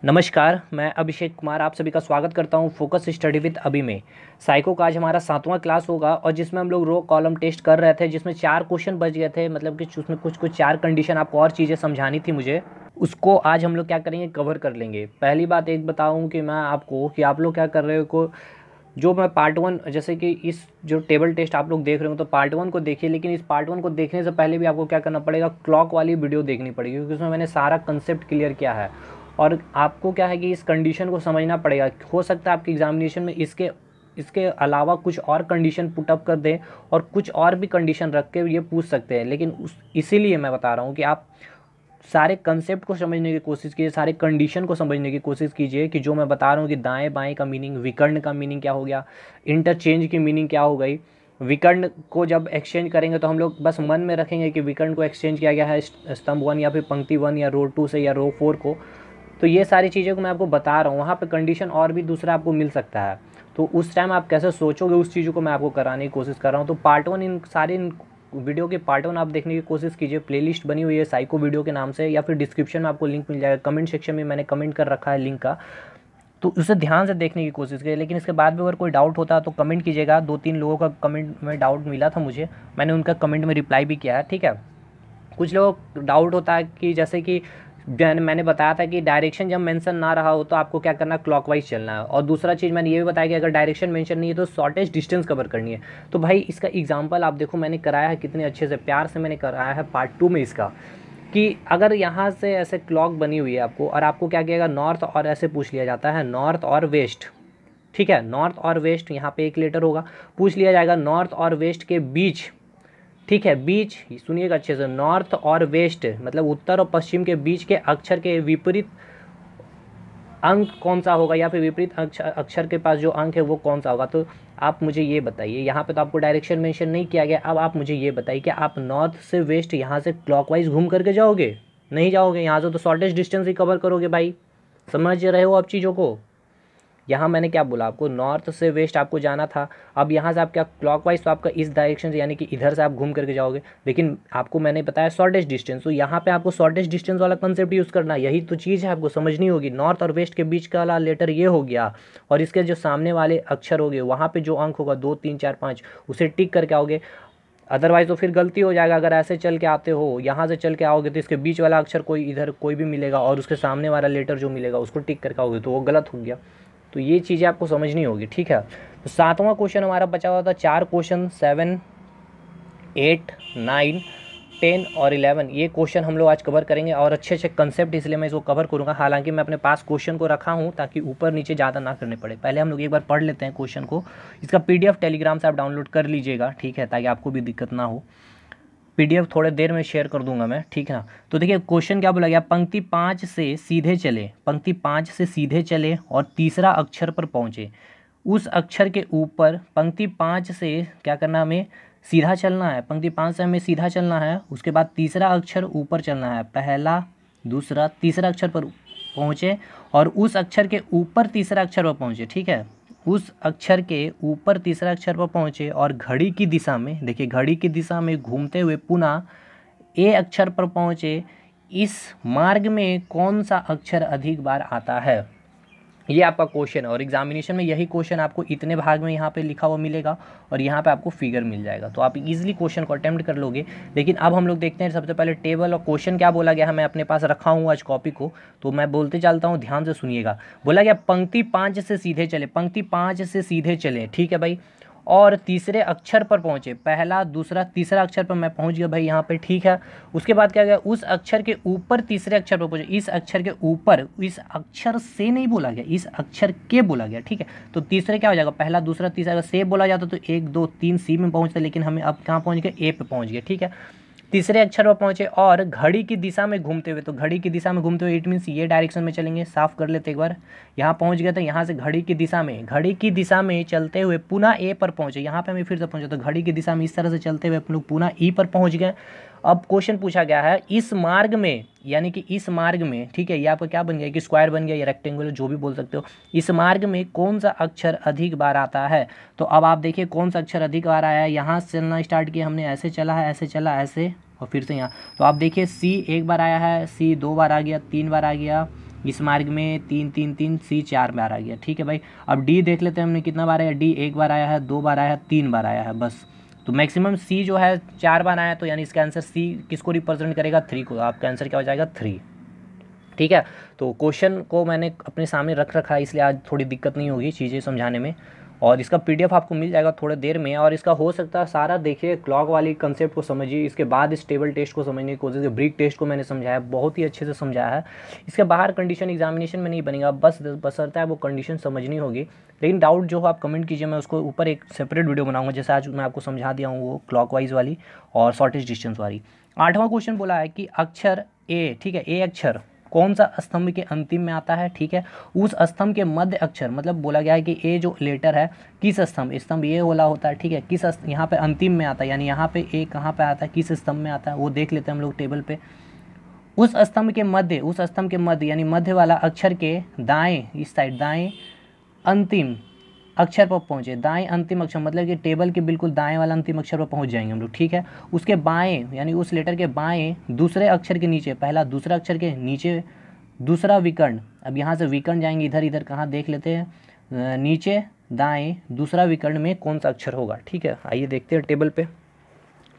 नमस्कार, मैं अभिषेक कुमार आप सभी का स्वागत करता हूं फोकस स्टडी विद अभी में। साइको का आज हमारा 7वां क्लास होगा और जिसमें हम लोग रो कॉलम टेस्ट कर रहे थे, जिसमें 4 क्वेश्चन बच गए थे। मतलब कि उसमें कुछ 4 कंडीशन आपको और चीज़ें समझानी थी मुझे, उसको आज हम लोग क्या करेंगे, कवर कर लेंगे। पहली बात एक बताऊँ कि मैं आपको कि आप लोग क्या कर रहे हो को जो मैं पार्ट 1 जैसे कि इस जो टेबल टेस्ट आप लोग देख रहे हो तो पार्ट 1 को देखिए, लेकिन इस पार्ट 1 को देखने से पहले भी आपको क्या करना पड़ेगा, क्लॉक वाली वीडियो देखनी पड़ेगी, क्योंकि उसमें मैंने सारा कंसेप्ट क्लियर किया है। और आपको क्या है कि इस कंडीशन को समझना पड़ेगा। हो सकता है आपके एग्जामिनेशन में इसके इसके अलावा कुछ और कंडीशन पुटअप कर दें और कुछ और भी कंडीशन रख के ये पूछ सकते हैं, लेकिन इसीलिए मैं बता रहा हूँ कि आप सारे कंसेप्ट को समझने की कोशिश कीजिए, सारे कंडीशन को समझने की कोशिश कीजिए कि जो मैं बता रहा हूँ कि दाएं बाएं का मीनिंग, विकर्ण का मीनिंग क्या हो गया, इंटरचेंज की मीनिंग क्या हो गई। विकर्ण को जब एक्सचेंज करेंगे तो हम लोग बस मन में रखेंगे कि विकर्ण को एक्सचेंज किया गया है स्तंभ 1 या फिर पंक्ति 1 या रो 2 से या रो 4 को। तो ये सारी चीज़ें को मैं आपको बता रहा हूँ, वहाँ पे कंडीशन और भी दूसरा आपको मिल सकता है। तो उस टाइम आप कैसे सोचोगे, उस चीज़ों को मैं आपको कराने की कोशिश कर रहा हूँ। तो पार्ट 1 इन सारे वीडियो के पार्ट 1 आप देखने की कोशिश कीजिए। प्लेलिस्ट बनी हुई है साइको वीडियो के नाम से, या फिर डिस्क्रिप्शन में आपको लिंक मिल जाएगा, कमेंट सेक्शन में मैंने कमेंट कर रखा है लिंक का, तो उसे ध्यान से देखने की कोशिश कीजिए। लेकिन इसके बाद भी अगर कोई डाउट होता है तो कमेंट कीजिएगा। 2-3 लोगों का कमेंट में डाउट मिला था मुझे, मैंने उनका कमेंट में रिप्लाई भी किया है, ठीक है। कुछ लोग डाउट होता है कि जैसे कि मैंने बताया था कि डायरेक्शन जब मेंशन ना रहा हो तो आपको क्या करना है, क्लॉकवाइज चलना है। और दूसरा चीज़ मैंने ये भी बताया कि अगर डायरेक्शन मेंशन नहीं है तो शॉर्टेस्ट डिस्टेंस कवर करनी है। तो भाई इसका एग्जांपल आप देखो, मैंने कराया है कितने अच्छे से, प्यार से मैंने कराया है पार्ट 2 में इसका, कि अगर यहाँ से ऐसे क्लॉक बनी हुई है आपको, और आपको क्या किएगा, नॉर्थ और ऐसे पूछ लिया जाता है, नॉर्थ और वेस्ट, ठीक है। नॉर्थ और वेस्ट यहाँ पे एक लेटर होगा, पूछ लिया जाएगा नॉर्थ और वेस्ट के बीच, ठीक है। बीच सुनिएगा अच्छे से, नॉर्थ और वेस्ट मतलब उत्तर और पश्चिम के बीच के अक्षर के विपरीत अंक कौन सा होगा, या फिर विपरीत अक्षर के पास जो अंक है वो कौन सा होगा। तो आप मुझे ये बताइए, यहाँ पे तो आपको डायरेक्शन मेंशन नहीं किया गया। अब आप मुझे ये बताइए कि आप नॉर्थ से वेस्ट यहाँ से क्लॉकवाइज घूम करके जाओगे? नहीं जाओगे, यहाँ से तो शॉर्टेस्ट डिस्टेंस ही कवर करोगे भाई। समझ रहे हो आप चीज़ों को? यहाँ मैंने क्या बोला आपको, नॉर्थ से वेस्ट आपको जाना था। अब यहाँ से आप क्या क्लॉकवाइज, तो आपका इस डायरेक्शन से यानी कि इधर से आप घूम करके जाओगे, लेकिन आपको मैंने बताया शॉर्टेस्ट डिस्टेंस, तो यहाँ पे आपको शॉर्टेस्ट डिस्टेंस वाला कंसेप्ट यूज़ करना है। यही तो चीज़ है, आपको समझनी होगी। नॉर्थ और वेस्ट के बीच का वाला लेटर ये हो गया, और इसके जो सामने वाले अक्षर हो गए, वहाँ पर जो अंक होगा 2 3 4 5, उसे टिक करके आओगे। अदरवाइज तो फिर गलती हो जाएगा। अगर ऐसे चल के आते हो, यहाँ से चल के आओगे, तो इसके बीच वाला अक्षर कोई इधर कोई भी मिलेगा और उसके सामने वाला लेटर जो मिलेगा उसको टिक करके आओगे, तो वो गलत हो गया। तो ये चीज़ें आपको समझनी होगी, ठीक है। तो 7वां क्वेश्चन हमारा बचा हुआ था। 4 क्वेश्चन 7, 8, 9, 10 और 11, ये क्वेश्चन हम लोग आज कवर करेंगे, और अच्छे अच्छे कंसेप्ट, इसलिए मैं इसको कवर करूँगा। हालांकि मैं अपने पास क्वेश्चन को रखा हूँ ताकि ऊपर नीचे ज़्यादा ना करने पड़े। पहले हम लोग एक बार पढ़ लेते हैं क्वेश्चन को। इसका PDF टेलीग्राम से आप डाउनलोड कर लीजिएगा, ठीक है, ताकि आपको भी दिक्कत ना हो। PDF थोड़े देर में शेयर कर दूंगा मैं, ठीक है ना। तो देखिए क्वेश्चन क्या बोला गया, पंक्ति 5 से सीधे चले, पंक्ति 5 से सीधे चले और तीसरा अक्षर पर पहुँचे। उस अक्षर के ऊपर, पंक्ति 5 से क्या करना, हमें सीधा चलना है, पंक्ति 5 से हमें सीधा चलना है। उसके बाद तीसरा अक्षर ऊपर चलना है, पहला दूसरा तीसरा अक्षर पर पहुँचे, और उस अक्षर के ऊपर तीसरा अक्षर पर पहुँचे, ठीक है। उस अक्षर के ऊपर तीसरा अक्षर पर पहुँचे और घड़ी की दिशा में, देखिए घड़ी की दिशा में घूमते हुए पुनः ए अक्षर पर पहुँचे। इस मार्ग में कौन सा अक्षर अधिक बार आता है? ये आपका क्वेश्चन है, और एग्जामिनेशन में यही क्वेश्चन आपको इतने भाग में यहाँ पे लिखा हुआ मिलेगा, और यहाँ पे आपको फिगर मिल जाएगा, तो आप इजीली क्वेश्चन को अटेम्प्ट कर लोगे। लेकिन अब हम लोग देखते हैं सबसे पहले टेबल और क्वेश्चन क्या बोला गया है। मैं अपने पास रखा हूँ आज कॉपी को, तो मैं बोलते चलता हूँ, ध्यान से सुनिएगा। बोला गया पंक्ति 5 से सीधे चले, पंक्ति 5 से सीधे चले, ठीक है भाई, और तीसरे अक्षर पर पहुँचे, पहला दूसरा तीसरा अक्षर पर मैं पहुँच गया भाई यहाँ पे, ठीक है। उसके बाद क्या गया, उस अक्षर के ऊपर तीसरे अक्षर पर पहुँचे, इस अक्षर के ऊपर, इस अक्षर से नहीं बोला गया, इस अक्षर के बोला गया, ठीक है। तो तीसरे क्या हो जाएगा, पहला दूसरा तीसरा, अगर से बोला जाता तो 1 2 3 सी में पहुँचते, लेकिन हमें अब कहाँ पहुँच गए, ए पे पहुँच गए, ठीक है। तीसरे अक्षर पर पहुँचे और घड़ी की दिशा में घूमते हुए, तो घड़ी की दिशा में घूमते हुए इट मीन्स ये डायरेक्शन में चलेंगे। साफ कर लेते एक बार, यहाँ पहुँच गए, तो यहाँ से घड़ी की दिशा में चलते हुए पुनः ए पर पहुँचे। यहाँ पे हमें फिर से पहुँचे, तो घड़ी की दिशा में इस तरह से चलते हुए हम लोग पुनः ई पर पहुँच गए। अब क्वेश्चन पूछा गया है, इस मार्ग में, यानी कि इस मार्ग में, ठीक है, ये आपका क्या बन गया, कि स्क्वायर बन गया या रेक्टेंगुलर, जो भी बोल सकते हो। इस मार्ग में कौन सा अक्षर अधिक बार आता है? तो अब आप देखिए कौन सा अक्षर अधिक बार आया है। यहाँ से चलना स्टार्ट किया हमने, ऐसे चला है, ऐसे चला, ऐसे, और फिर से यहाँ। तो आप देखिए सी 1 बार आया है, सी 2 बार आ गया, 3 बार आ गया, इस मार्ग में 3 3 3, सी 4 बार आ गया। ठीक है भाई, अब डी देख लेते हैं हमने कितना बार आया। डी 1 बार आया है, 2 बार आया है, 3 बार आया है बस। तो मैक्सिमम सी जो है 4 बार आया, तो यानी इसका आंसर सी किसको रिप्रेजेंट करेगा, 3 को। आपका आंसर क्या हो जाएगा, 3। ठीक है, तो क्वेश्चन को मैंने अपने सामने रख रखा है, इसलिए आज थोड़ी दिक्कत नहीं होगी चीज़ें समझाने में। और इसका पीडीएफ आपको मिल जाएगा थोड़ी देर में। और इसका हो सकता है सारा देखिए, क्लॉक वाली कंसेप्ट को समझिए, इसके बाद इस टेबल टेस्ट को समझने की कोशिश कीजिए। ब्रिक टेस्ट को मैंने समझाया, बहुत ही अच्छे से समझाया है। इसके बाहर कंडीशन एग्जामिनेशन में नहीं बनेगा, बस बशर्ते है वो कंडीशन समझनी होगी। लेकिन डाउट जो हो आप कमेंट कीजिए, मैं उसको ऊपर एक सेपरेट वीडियो बनाऊंगा, जैसे आज मैं आपको समझा दिया हूँ वो क्लॉक वाइज वाली और शॉर्टेज डिस्टेंस वाली। 8वां क्वेश्चन बोला है कि अक्षर ए, ठीक है, ए अक्षर कौन सा स्तंभ के अंतिम में आता है। ठीक है, उस स्तंभ के मध्य अक्षर, मतलब बोला गया है कि ए जो लेटर है किस स्तंभ, स्तंभ ये वाला होता है। ठीक है, किस यहाँ पे अंतिम में आता है, यानी यहाँ पे ए कहाँ पे आता है, किस स्तंभ में आता है, वो देख लेते हैं हम लोग टेबल पे। उस स्तंभ के मध्य, उस स्तंभ के मध्य यानी मध्य वाला अक्षर के दाएं, इस साइड दाएं अंतिम अक्षर पर पहुँचे। दाएं अंतिम अक्षर मतलब कि टेबल के बिल्कुल दाएं वाला अंतिम अक्षर पर पहुँच जाएंगे हम लोग। ठीक है, उसके बाएं यानी उस लेटर के बाएं दूसरे अक्षर के नीचे, पहला दूसरा अक्षर के नीचे दूसरा विकर्ण। अब यहाँ से विकर्ण जाएंगे इधर, इधर कहाँ देख लेते हैं, नीचे दाएं दूसरा विकर्ण में कौन सा अक्षर होगा। ठीक है, आइए देखते हैं टेबल पे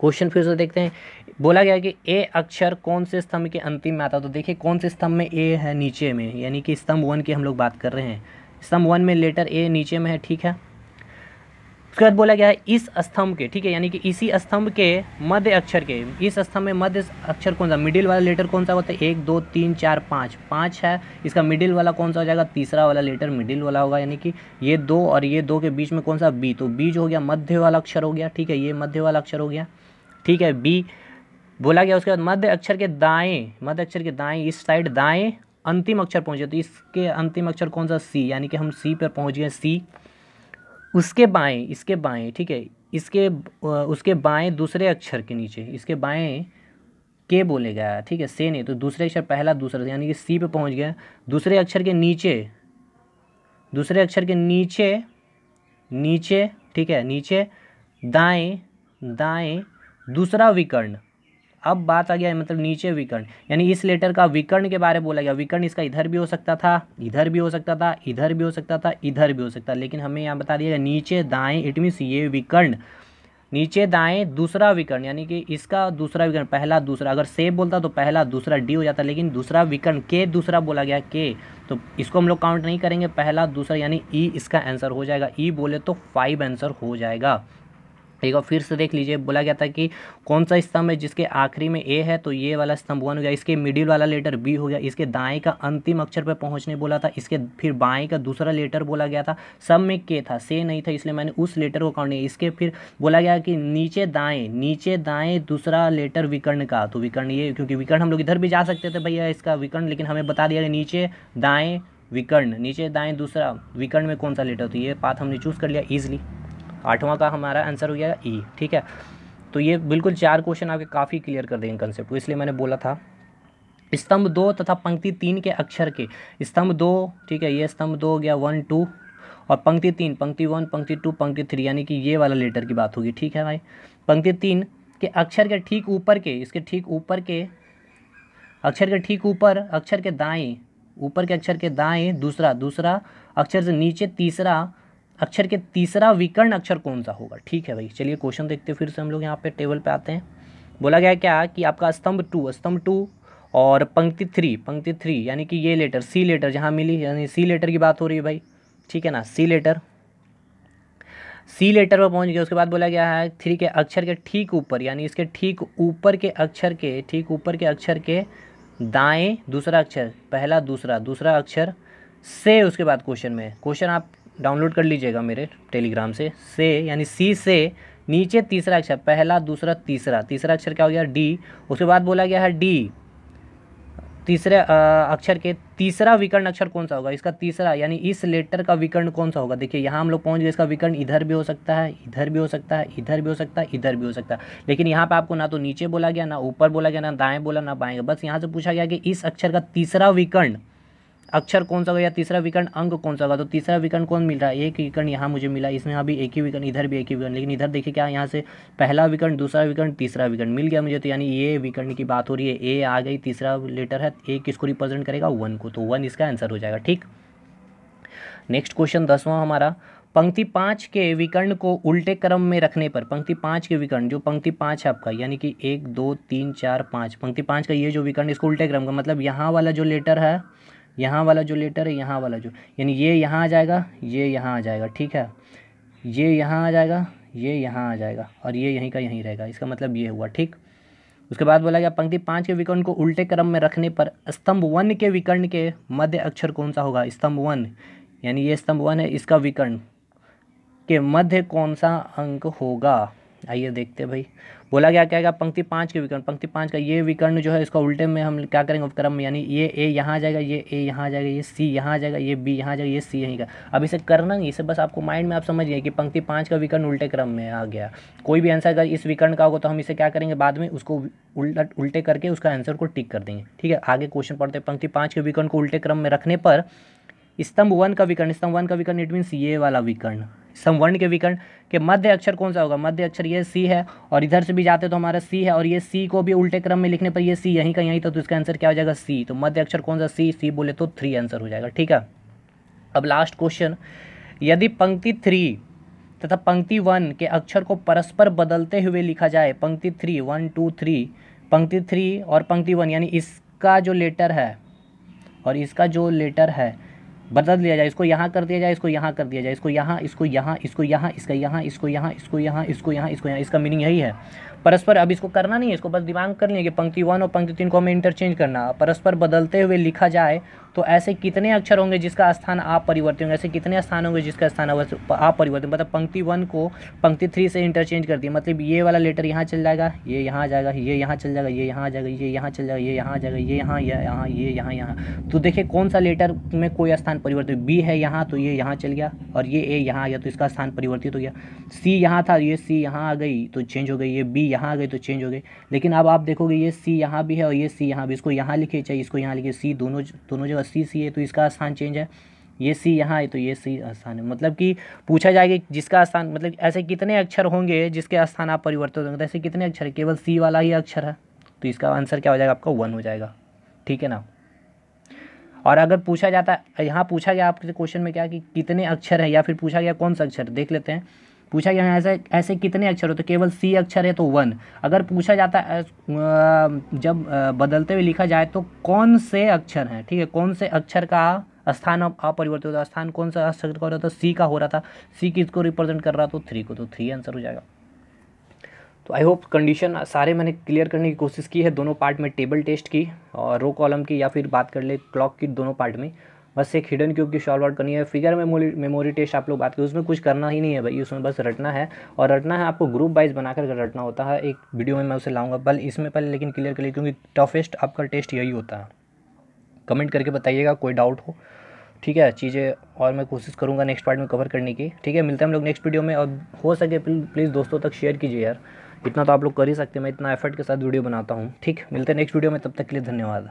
क्वेश्चन फिर से देखते हैं। बोला गया कि ए अक्षर कौन से स्तंभ के अंतिम में आता है। तो देखिए कौन से स्तंभ में ए है, नीचे में, यानी कि स्तंभ 1 की हम लोग बात कर रहे हैं। स्तंभ 1 में लेटर ए नीचे में है। ठीक है, उसके बाद बोला गया है इस स्तंभ के, ठीक है, यानी कि इसी स्तंभ के मध्य अक्षर के, इस स्तंभ में मध्य अक्षर कौन सा, मिडिल वाला लेटर कौन सा होता है। 1 2 3 4 5, 5 है, इसका मिडिल वाला कौन सा हो जाएगा, तीसरा वाला लेटर मिडिल वाला होगा, यानी कि ये 2 और ये 2 के बीच में कौन सा, बी। तो बी जो हो गया मध्य वाला अक्षर हो गया। ठीक है, ये मध्य वाला अक्षर हो गया। ठीक है, बी बोला गया। उसके बाद मध्य अक्षर के दाएं, मध्य अक्षर के दाएं इस साइड दाएं अंतिम अक्षर पहुंचे, तो इसके अंतिम अक्षर कौन सा, सी, यानी कि हम सी पर पहुंच गए, सी। उसके बाएं, इसके बाएं, ठीक है, उसके बाएं दूसरे अक्षर के नीचे, इसके बाएं के बोले गया। ठीक है, से नहीं, तो दूसरे अक्षर पहला दूसरा, यानी कि सी पे पहुंच गया। दूसरे अक्षर के नीचे, दूसरे अक्षर के नीचे, नीचे, ठीक है, नीचे दाएं दाएं दूसरा विकर्ण। अब बात आ गया है, मतलब नीचे विकर्ण, यानी इस लेटर का विकर्ण के बारे में बोला गया। विकर्ण इसका इधर भी हो सकता था, इधर भी हो सकता था, इधर भी हो सकता था, इधर भी हो सकता, लेकिन हमें यहाँ बता दिया गया नीचे दाएं, इट मीन्स ये विकर्ण, नीचे दाएं दूसरा विकर्ण, यानी कि इसका दूसरा विकर्ण, पहला दूसरा। अगर से बोलता तो पहला दूसरा डी हो जाता, लेकिन दूसरा विकर्ण के दूसरा बोला गया के, तो इसको हम लोग काउंट नहीं करेंगे, पहला दूसरा, यानी ई इसका आंसर हो जाएगा। ई बोले तो 5 आंसर हो जाएगा। एक बार फिर से देख लीजिए, बोला गया था कि कौन सा स्तंभ है जिसके आखिरी में ए है, तो ये वाला स्तंभ 1 हो गया। इसके मिडिल वाला लेटर बी हो गया। इसके दाएं का अंतिम अक्षर पर पहुंचने बोला था। इसके फिर बाएं का दूसरा लेटर बोला गया था, सब में के था, से नहीं था, इसलिए मैंने उस लेटर को काउंट नहीं। इसके फिर बोला गया कि नीचे दाएं दूसरा लेटर विकर्ण का, तो विकर्ण ये, क्योंकि विकर्ण हम लोग इधर भी जा सकते थे भैया इसका विकर्ण, लेकिन हमें बता दिया कि नीचे दाएँ विकर्ण, नीचे दाएँ दूसरा विकर्ण में कौन सा लेटर, तो ये बात हमने चूज़ कर लिया ईजिली। 8वां का हमारा आंसर हो गया ई। ठीक है, तो ये बिल्कुल 4 क्वेश्चन आपके काफ़ी क्लियर कर देंगे कंसेप्ट को, इसलिए मैंने बोला था। स्तंभ 2 तथा पंक्ति 3 के अक्षर के, स्तंभ 2, ठीक है, ये स्तंभ 2 हो गया 1 2, और पंक्ति 3, पंक्ति 1 पंक्ति 2 पंक्ति 3, यानी कि ये वाला लेटर की बात होगी। ठीक है भाई, पंक्ति 3 के अक्षर के ठीक ऊपर के, इसके ठीक ऊपर के अक्षर के ठीक ऊपर, अक्षर के दाएँ, ऊपर के अक्षर के दाएँ दूसरा अक्षर से नीचे तीसरा अक्षर के तीसरा विकर्ण अक्षर कौन सा होगा। ठीक है भाई, चलिए क्वेश्चन देखते हैं फिर से हम लोग यहाँ पे टेबल पे आते हैं। बोला गया क्या कि आपका स्तंभ 2 और पंक्ति 3 यानी कि ये लेटर सी लेटर जहाँ मिली, यानी सी लेटर की बात हो रही है भाई। ठीक है ना, सी लेटर पर पहुँच गया। उसके बाद बोला गया है 3 के अक्षर के ठीक ऊपर, यानी इसके ठीक ऊपर के अक्षर के दाएँ दूसरा अक्षर, पहला दूसरा अक्षर से। उसके बाद क्वेश्चन आप डाउनलोड कर लीजिएगा मेरे टेलीग्राम से यानी सी से नीचे तीसरा अक्षर, पहला दूसरा तीसरा अक्षर क्या हो गया, डी। उसके बाद बोला गया है डी तीसरे अक्षर के तीसरा विकर्ण अक्षर कौन सा होगा, इसका तीसरा, यानी इस लेटर का विकर्ण कौन सा होगा। देखिए यहाँ हम लोग पहुँच गए, इसका विकर्ण इधर भी हो सकता है, इधर भी हो सकता है, इधर भी हो सकता है, इधर भी हो सकता है, लेकिन यहाँ पे आपको ना तो नीचे बोला गया, ना ऊपर बोला गया, ना दाएँ बोला, ना बाएँ, बस यहाँ से पूछा गया कि इस अक्षर का तीसरा विकर्ण, अक्षर कौन सा होगा या तीसरा विकर्ण अंक कौन सा होगा। तो तीसरा विकर्ण कौन मिल रहा है, एक विकर्ण यहाँ मुझे मिला, इसमें यहाँ भी एक ही विकर्ण, इधर भी एक ही विकर्ण, लेकिन इधर देखिए क्या यहाँ से पहला विकर्ण, दूसरा विकर्ण, तीसरा विकर्ण मिल गया मुझे। तो यानी ये विकर्ण की बात हो रही है, ए आ गई, तीसरा लेटर है, ए किसको रिप्रेजेंट करेगा, 1 को, तो 1 इसका आंसर हो जाएगा। ठीक, नेक्स्ट क्वेश्चन 10वां हमारा, पंक्ति 5 के विकर्ण को उल्टे क्रम में रखने पर, पंक्ति 5 के विकर्ण, जो पंक्ति 5 है आपका, यानी कि 1 2 3 4 5, पंक्ति 5 का ये जो विकर्ण, इसको उल्टे क्रम का मतलब यहाँ वाला जो लेटर है, यहाँ वाला जो लेटर है, यहाँ वाला जो, यानी ये यहाँ आ जाएगा, ये यहाँ आ जाएगा, ठीक है, ये यहाँ आ जाएगा, ये यहाँ आ जाएगा, और ये यहीं का यहीं रहेगा, इसका मतलब ये हुआ। ठीक, उसके बाद बोला गया पंक्ति 5 के विकर्ण को उल्टे क्रम में रखने पर स्तंभ 1 के विकर्ण के मध्य अक्षर कौन सा होगा। स्तंभ 1 यानी ये स्तंभ 1 है, इसका विकर्ण के मध्य कौन सा अंक होगा। आइए देखते हैं भाई, बोला गया क्या, पंक्ति 5 के विकर्ण, पंक्ति 5 का ये विकर्ण जो है, इसका उल्टे में हम क्या करेंगे क्रम में, यानी ये ए यहाँ आ जाएगा, ये ए यहाँ आ जाएगा, ये सी यहाँ आ जाएगा, ये बी यहाँ आ जाएगा, ये सी यहीं का। अब इसे करना नहीं, इसे बस आपको माइंड में आप समझ गए कि पंक्ति 5 का विकर्ण उल्टे क्रम में आ गया। कोई भी आंसर अगर इस विकर्ण का होगा तो हम इसे क्या करेंगे, बाद में उसको उल्टे करके उसका आंसर को टिक कर देंगे। ठीक है, आगे क्वेश्चन पढ़ते हैं। पंक्ति 5 के विकर्ण को उल्टे क्रम में रखने पर स्तंभ 1 का विकर्ण, स्तंभ 1 का विकर्ण इट मीन्स ये वाला विकर्ण, स्तंभ 1 के विकर्ण के मध्य अक्षर कौन सा होगा। मध्य अक्षर ये सी है, और इधर से भी जाते तो हमारा सी है, और ये सी को भी उल्टे क्रम में लिखने पर ये सी यहीं का यहीं था, तो इसका आंसर क्या हो जाएगा, सी। तो मध्य अक्षर कौन सा, सी, सी बोले तो 3 आंसर हो जाएगा। ठीक है, अब लास्ट क्वेश्चन, यदि पंक्ति 3 तथा पंक्ति 1 के अक्षर को परस्पर बदलते हुए लिखा जाए, पंक्ति 3 1 2 3, पंक्ति 3 और पंक्ति 1 यानी इसका जो लेटर है और इसका जो लेटर है बदल दिया जाए, इसको यहाँ कर दिया जाए, इसको यहाँ कर दिया जाए, इसको यहाँ, इसको यहाँ, इसको यहाँ, इसका यहाँ, इसको यहाँ, इसको यहाँ, इसको यहाँ, इसको यहाँ, इसका मीनिंग यही है परस्पर। अब इसको करना नहीं है, इसको बस दिमाग कर लेंगे, पंक्ति 1 और पंक्ति 3 को हमें इंटरचेंज करना। परस्पर बदलते हुए लिखा जाए तो ऐसे कितने अक्षर होंगे जिसका स्थान अपरिवर्तित होंगे, ऐसे कितने स्थान होंगे जिसका स्थान अपरिवर्तित, मतलब पंक्ति 1 को पंक्ति 3 से इंटरचेंज कर दिया, मतलब ये वाला लेटर यहाँ चल जाएगा, ये यहाँ आ जाएगा, ये यहाँ चल जाएगा, ये यहाँ आ जाएगा, ये यहाँ चल जाएगा, ये यहाँ आ जाएगा, ये यहाँ, ये यहाँ, ये यहाँ, यहाँ। तो देखिए कौन सा लेटर में कोई स्थान परिवर्तित, बी है यहाँ तो ये यहाँ चल गया, और ये ए यहाँ आ गया तो इसका स्थान परिवर्तित हो गया। सी यहाँ था, ये सी यहाँ आ गई तो चेंज हो गई, ये बी यहाँ आ गई तो चेंज हो गई। लेकिन अब आप देखोगे ये सी यहाँ भी है और ये सी यहाँ भी, इसको यहाँ लिखे चाहे इसको यहाँ लिखे, सी दोनों जगह सी सी है तो इसका स्थान चेंज है, ये सी यहाँ है तो ये सी स्थान है। मतलब कि पूछा जाएगा जिसका स्थान, मतलब ऐसे कितने अक्षर होंगे जिसके स्थान आप परिवर्तित होंगे, ऐसे कितने अक्षर है, केवल सी वाला ही अक्षर है, तो इसका आंसर क्या हो जाएगा आपका 1 हो जाएगा। ठीक है ना। और अगर पूछा जाता है, यहाँ पूछा गया आपके क्वेश्चन में क्या कि कितने अक्षर है, या फिर पूछा गया कौन सा अक्षर, देख लेते हैं। पूछा गया ऐसे ऐसे कितने अक्षर हो, तो केवल सी अक्षर है तो 1। अगर पूछा जाता है जब बदलते हुए लिखा जाए तो कौन से अक्षर हैं, ठीक है, कौन से अक्षर का स्थान अपरिवर्तित होता है, स्थान कौन सा अक्षर का हो रहा था, सी का हो रहा था, सी किसको रिप्रेजेंट कर रहा तो 3 को, तो 3 आंसर हो जाएगा। तो आई होप कंडीशन सारे मैंने क्लियर करने की कोशिश की है, दोनों पार्ट में, टेबल टेस्ट की और रो कॉलम की, या फिर बात कर ले क्लॉक की, दोनों पार्ट में। बस एक हिडन क्यूब की सॉल्व आउट करनी है। फिगर मेमोरी टेस्ट आप लोग बात करें, उसमें कुछ करना ही नहीं है भाई, उसमें बस रटना है, और रटना है आपको ग्रुप वाइज बनाकर रटना होता है। एक वीडियो में मैं उसे लाऊंगा बल इसमें पहले, लेकिन क्लियर कर लिए क्योंकि टफेस्ट आपका टेस्ट यही होता है। कमेंट करके बताइएगा कोई डाउट हो, ठीक है, चीज़ें और मैं कोशिश करूँगा नेक्स्ट पार्ट में कवर करने की। ठीक है, मिलते हैं हम लोग नेक्स्ट वीडियो में, और हो सके प्लीज़ दोस्तों तक शेयर कीजिए यार, इतना तो आप लोग कर ही सकते हैं, मैं इतना एफर्ट के साथ वीडियो बनाता हूँ। ठीक, मिलते हैं नेक्स्ट वीडियो में, तब तक के लिए धन्यवाद।